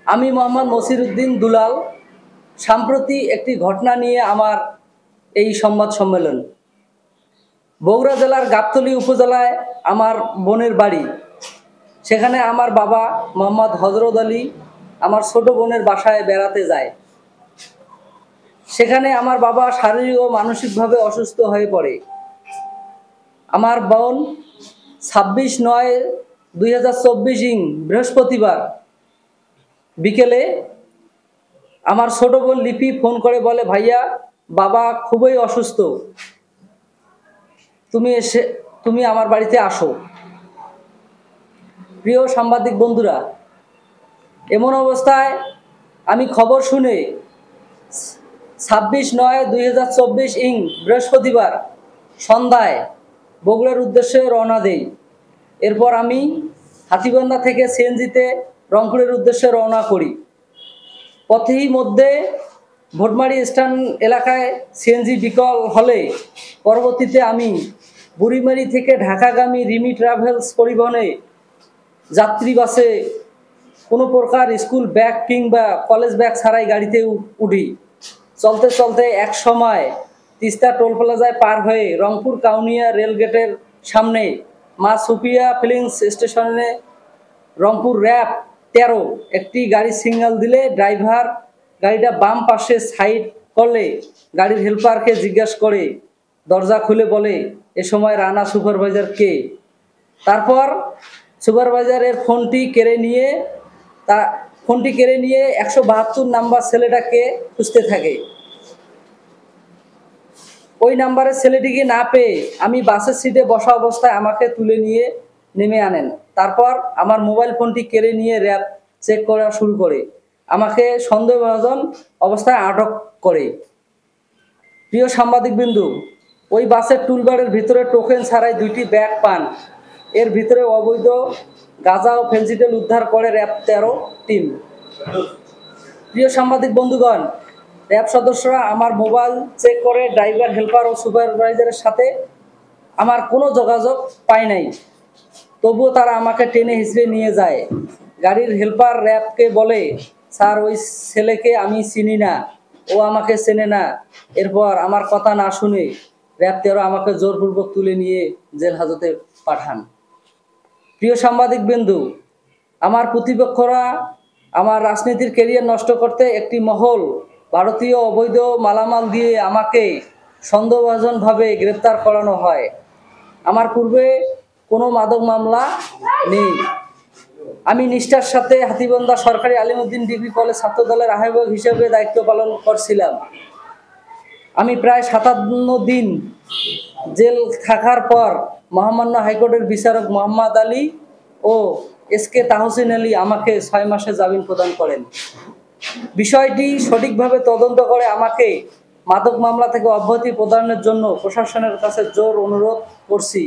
আমি মোহাম্মদ মসিরউদ্দিন দুলাল। সাম্প্রতি একটি ঘটনা নিয়ে আমার এই সংবাদ সম্মেলন। বগুড়া জেলার গাবতলী উপজেলায় আমার বোনের বাড়ি। সেখানে আমার বাবা মোহাম্মদ হযরত আলী আমার ছোট বোনের বাসায় বেড়াতে যায়। সেখানে আমার বাবা শারীরিক ও মানসিকভাবে অসুস্থ হয়ে পড়ে। আমার বোন 26/9/2024 বৃহস্পতিবার বিকেলে আমার ছোট বোন লিপি ফোন করে বলে, ভাইয়া বাবা খুবই অসুস্থ, তুমি আমার বাড়িতে আসো। প্রিয় সাংবাদিক বন্ধুরা, এমন অবস্থায় আমি খবর শুনে 26/9/2024 বৃহস্পতিবার সন্ধ্যায় বগুড়ার উদ্দেশ্যে রওনা দেই। এরপর আমি হাতীবান্ধা থেকে সিএনজিতে রংপুরের উদ্দেশ্যে রওনা করি। পথেই মধ্যে ভোটমারি স্ট্যান্ড এলাকায় সিএনজি বিকল হলে পরবর্তীতে আমি বুড়িমারি থেকে ঢাকাগামী রিমি ট্রাভেলস পরিবহনে যাত্রী বাসে কোনো প্রকার স্কুল ব্যাগ কিংবা কলেজ ব্যাগ ছাড়াই গাড়িতে উঠি। চলতে চলতে এক সময় তিস্তা টোল প্লাজায় পার হয়ে রংপুর কাউনিয়া রেলগেটের সামনে মা সুফিয়া ফিলিংস স্টেশনে রংপুর র্যাব 13 একটি গাড়ি সিগন্যাল দিলে ড্রাইভার গাড়িটা বাম পাশে সাইড করলে গাড়ির হেল্পারকে জিজ্ঞাসা করে দরজা খুলে বলে, এ সময় রানা সুপারভাইজার কে? তারপর সুপারভাইজারের ফোনটি কেড়ে নিয়ে 172 নাম্বার ছেলেটাকে খুঁজতে থাকে। ওই নাম্বারের ছেলেটিকে না পেয়ে আমি বাসের সিটে বসা অবস্থায় আমাকে তুলে নিয়ে নেমে আনেন। তারপর আমার মোবাইল ফোনটি কেড়ে নিয়ে র্যাব চেক করা শুরু করে আমাকে সন্দেহভাজন অবস্থায় আটক করে। প্রিয় সাংবাদিকবৃন্দু, ওই বাসের টুলবারের ভিতরে টোকেন ছাড়াই 2টি ব্যাগ পান। এর ভিতরে অবৈধ গাঁজা ও ফেনসিডিল উদ্ধার করে র্যাব 13 টিম। প্রিয় সাংবাদিক বন্ধুগণ, র্যাব সদস্যরা আমার মোবাইল চেক করে ড্রাইভার, হেল্পার ও সুপারভাইজারের সাথে আমার কোনো যোগাযোগ পায় নাই। তবুও তারা আমাকে টেনে হিঁচড়ে নিয়ে যায়। গাড়ির হেল্পার র্যাবকে বলে, স্যার ওই ছেলেকে আমি চিনি না, ও আমাকে চেনে না। এরপর আমার কথা না শুনে র্যাব 13 আমাকে জোরপূর্বক তুলে নিয়ে জেল হাজতে পাঠান। প্রিয় সাংবাদিকবৃন্দু, আমার প্রতিপক্ষরা আমার রাজনীতির ক্যারিয়ার নষ্ট করতে একটি মহল ভারতীয় অবৈধ মালামাল দিয়ে আমাকে সন্দেহভাজনভাবে গ্রেপ্তার করানো হয়। আমার পূর্বে কোনো মাদক মামলা নেই। আমি নিষ্ঠার সাথে হাতীবান্ধা সরকারি আলিমউদ্দিন ডিগ্রি কলেজ ছাত্রদলের আহ্বায়ক হিসেবে দায়িত্ব পালন করছিলাম। আমি প্রায় 57 দিন জেল থাকার পর মহামান্য হাইকোর্টের বিচারক মোহাম্মদ আলী ও এসকে তাহসিন আলী আমাকে 6 মাসের জামিন প্রদান করেন। বিষয়টি সঠিকভাবে তদন্ত করে আমাকে মাদক মামলা থেকে অব্যাহতি প্রদানের জন্য প্রশাসনের কাছে জোর অনুরোধ করছি।